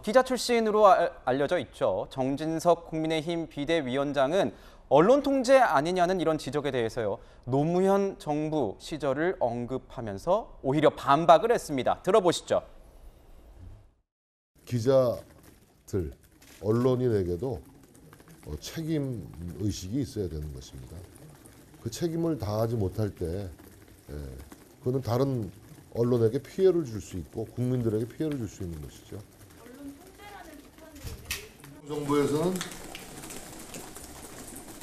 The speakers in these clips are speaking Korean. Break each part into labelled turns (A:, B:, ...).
A: 기자 출신으로 알려져 있죠. 정진석 국민의힘 비대위원장은 언론 통제 아니냐는 이런 지적에 대해서요. 노무현 정부 시절을 언급하면서 오히려 반박을 했습니다. 들어보시죠.
B: 기자들, 언론인에게도 책임 의식이 있어야 되는 것입니다. 그 책임을 다하지 못할 때 그거는 다른 언론에게 피해를 줄 수 있고 국민들에게 피해를 줄 수 있는 것이죠. 정부에서는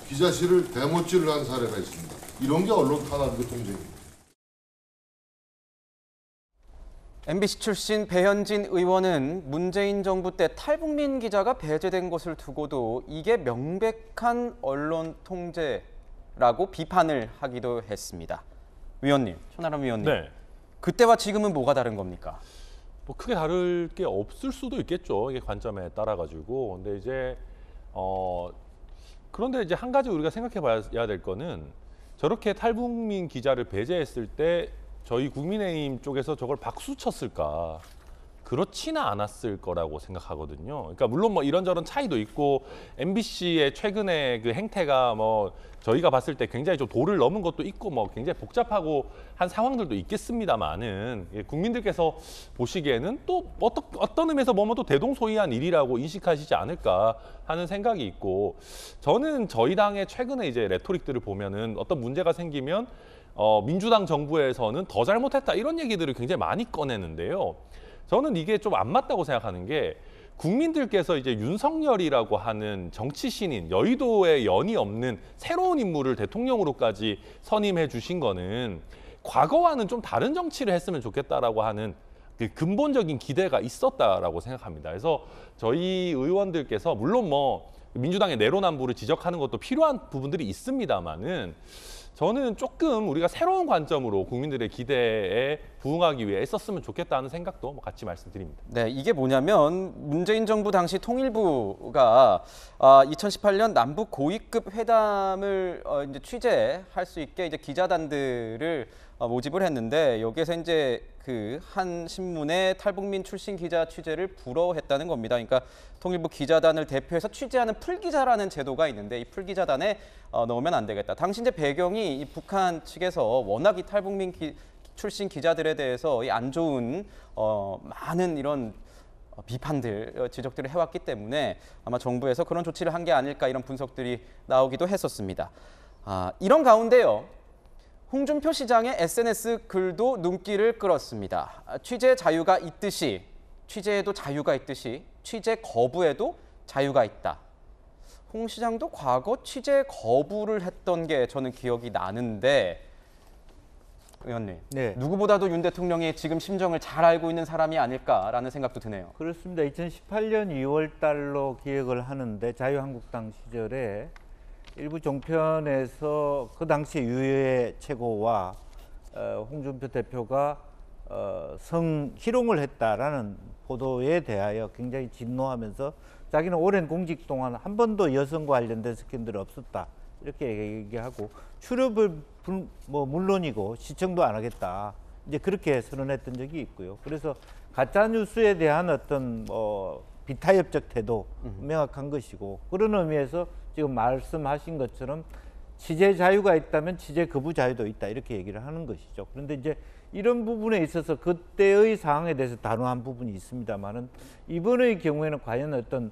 B: 기자실을 대못질을 한 사례가 있습니다. 이런 게 언론 탄압이고 통제입니다.
A: MBC 출신 배현진 의원은 문재인 정부 때 탈북민 기자가 배제된 것을 두고도 이게 명백한 언론 통제라고 비판을 하기도 했습니다. 위원님, 천하람 위원님.
C: 네.
A: 그때와 지금은 뭐가 다른 겁니까?
C: 뭐 크게 다를 게 없을 수도 있겠죠. 이게 관점에 따라 가지고. 근데 이제 그런데 이제 한 가지 우리가 생각해 봐야 될 거는 저렇게 탈북민 기자를 배제했을 때 저희 국민의힘 쪽에서 저걸 박수 쳤을까? 그렇지는 않았을 거라고 생각하거든요. 그러니까 물론 뭐 이런저런 차이도 있고 MBC의 최근에 그 행태가 뭐 저희가 봤을 때 굉장히 좀 도를 넘은 것도 있고 뭐 굉장히 복잡하고 한 상황들도 있겠습니다만은 국민들께서 보시기에는 또 어떤 의미에서 보면 또 대동소이한 일이라고 인식하시지 않을까 하는 생각이 있고 저는 저희 당의 최근에 이제 레토릭들을 보면은 어떤 문제가 생기면 민주당 정부에서는 더 잘못했다 이런 얘기들을 굉장히 많이 꺼내는데요. 저는 이게 좀 안 맞다고 생각하는 게 국민들께서 이제 윤석열이라고 하는 정치 신인, 여의도에 연이 없는 새로운 인물을 대통령으로까지 선임해 주신 거는 과거와는 좀 다른 정치를 했으면 좋겠다라고 하는 그 근본적인 기대가 있었다라고 생각합니다. 그래서 저희 의원들께서 물론 뭐 민주당의 내로남불을 지적하는 것도 필요한 부분들이 있습니다만은 저는 조금 우리가 새로운 관점으로 국민들의 기대에 부응하기 위해 했었으면 좋겠다는 생각도 같이 말씀드립니다.
A: 네, 이게 뭐냐면 문재인 정부 당시 통일부가 2018년 남북 고위급 회담을 이제 취재할 수 있게 이제 기자단들을 모집을 했는데 여기에서 이제 그 한 신문의 탈북민 출신 기자 취재를 불허했다는 겁니다. 그러니까 통일부 기자단을 대표해서 취재하는 풀기자라는 제도가 있는데 이 풀기자단에 넣으면 안 되겠다. 당시 이제 배경이 이 북한 측에서 워낙 이 탈북민 출신 기자들에 대해서 이 안 좋은 많은 이런 비판들, 지적들을 해왔기 때문에 아마 정부에서 그런 조치를 한 게 아닐까 이런 분석들이 나오기도 했었습니다. 이런 가운데요. 홍준표 시장의 SNS 글도 눈길을 끌었습니다. 취재 자유가 있듯이 취재에도 자유가 있듯이 취재 거부에도 자유가 있다. 홍 시장도 과거 취재 거부를 했던 게 저는 기억이 나는데 의원님,
D: 네.
A: 누구보다도 윤 대통령이 지금 심정을 잘 알고 있는 사람이 아닐까라는 생각도 드네요.
D: 그렇습니다. 2018년 2월 달로 기억을 하는데 자유한국당 시절에 일부 종편에서 그 당시 유해 최고와 홍준표 대표가 성희롱을 했다라는 보도에 대하여 굉장히 진노하면서 자기는 오랜 공직 동안 한 번도 여성과 관련된 스캔들이 없었다 이렇게 얘기하고 출연을 물론이고 시청도 안 하겠다 이제 그렇게 선언했던 적이 있고요. 그래서 가짜 뉴스에 대한 어떤 비타협적 태도 명확한 것이고 그런 의미에서 지금 말씀하신 것처럼 취재 자유가 있다면 취재 거부 자유도 있다 이렇게 얘기를 하는 것이죠. 그런데 이제 이런 부분에 있어서 그때의 상황에 대해서 단호한 부분이 있습니다만은 이번의 경우에는 과연 어떤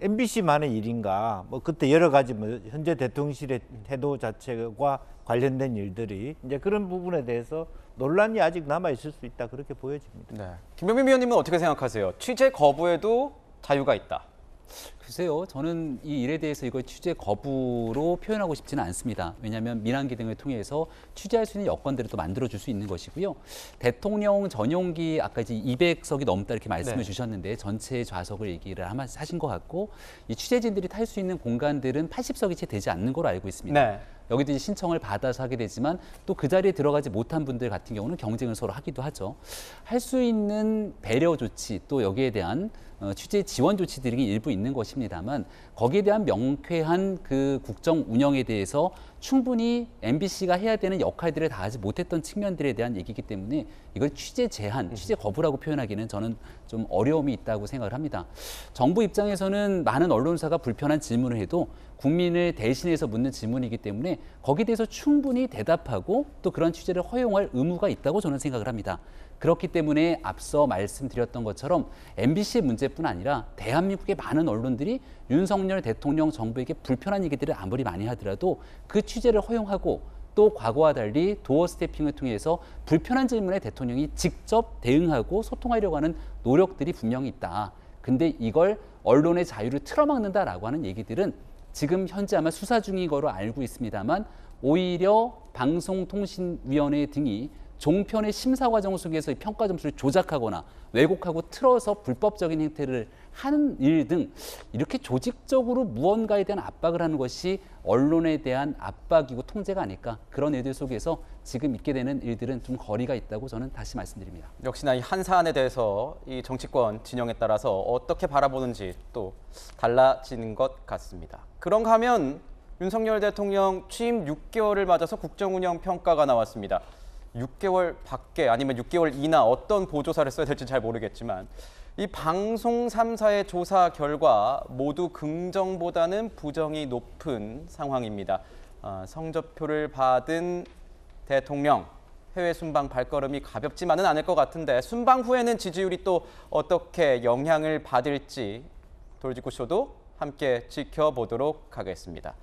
D: MBC만의 일인가 뭐 그때 여러 가지 뭐 현재 대통령실의 태도 자체와 관련된 일들이 이제 그런 부분에 대해서 논란이 아직 남아 있을 수 있다 그렇게 보여집니다.
A: 네. 김병민 위원님은 어떻게 생각하세요? 취재 거부에도 자유가 있다.
E: 글쎄요, 저는 이 일에 대해서 이걸 취재 거부로 표현하고 싶지는 않습니다. 왜냐하면 민항기 등을 통해서 취재할 수 있는 여건들을 또 만들어줄 수 있는 것이고요. 대통령 전용기 아까 이제 200석이 넘다 이렇게 말씀을 주셨는데 전체 좌석을 얘기를 하신 것 같고 이 취재진들이 탈 수 있는 공간들은 80석이 채 되지 않는 걸로 알고 있습니다.
A: 네.
E: 여기도 이제 신청을 받아서 하게 되지만 또 그 자리에 들어가지 못한 분들 같은 경우는 경쟁을 서로 하기도 하죠. 할 수 있는 배려 조치 또 여기에 대한 취재 지원 조치들이 일부 있는 것입니다. 것입니다만 거기에 대한 명쾌한 그 국정 운영에 대해서 충분히 MBC가 해야 되는 역할들을 다하지 못했던 측면들에 대한 얘기이기 때문에 이걸 취재 제한, 취재 거부라고 표현하기는 저는 좀 어려움이 있다고 생각을 합니다. 정부 입장에서는 많은 언론사가 불편한 질문을 해도 국민을 대신해서 묻는 질문이기 때문에 거기에 대해서 충분히 대답하고 또 그런 취재를 허용할 의무가 있다고 저는 생각을 합니다. 그렇기 때문에 앞서 말씀드렸던 것처럼 MBC의 문제뿐 아니라 대한민국의 많은 언론들이 윤석열 대통령 정부에게 불편한 얘기들을 아무리 많이 하더라도 그 취재를 허용하고 또 과거와 달리 도어 스태핑을 통해서 불편한 질문에 대통령이 직접 대응하고 소통하려고 하는 노력들이 분명히 있다. 근데 이걸 언론의 자유를 틀어막는다라고 하는 얘기들은 지금 현재 아마 수사 중인 거로 알고 있습니다만 오히려 방송통신위원회 등이 종편의 심사 과정 속에서 이 평가 점수를 조작하거나 왜곡하고 틀어서 불법적인 행태를 하는 일 등 이렇게 조직적으로 무언가에 대한 압박을 하는 것이 언론에 대한 압박이고 통제가 아닐까, 그런 일들 속에서 지금 있게 되는 일들은 좀 거리가 있다고 저는 다시 말씀드립니다.
A: 역시나 이 한 사안에 대해서 이 정치권 진영에 따라서 어떻게 바라보는지 또 달라지는 것 같습니다. 그런가 하면 윤석열 대통령 취임 6개월을 맞아서 국정운영 평가가 나왔습니다. 6개월 밖에 아니면 6개월 이나 어떤 보조사를 써야 될지 잘 모르겠지만 이 방송 3사의 조사 결과 모두 긍정보다는 부정이 높은 상황입니다. 성적표를 받은 대통령, 해외 순방 발걸음이 가볍지만은 않을 것 같은데 순방 후에는 지지율이 또 어떻게 영향을 받을지 돌직구쇼도 함께 지켜보도록 하겠습니다.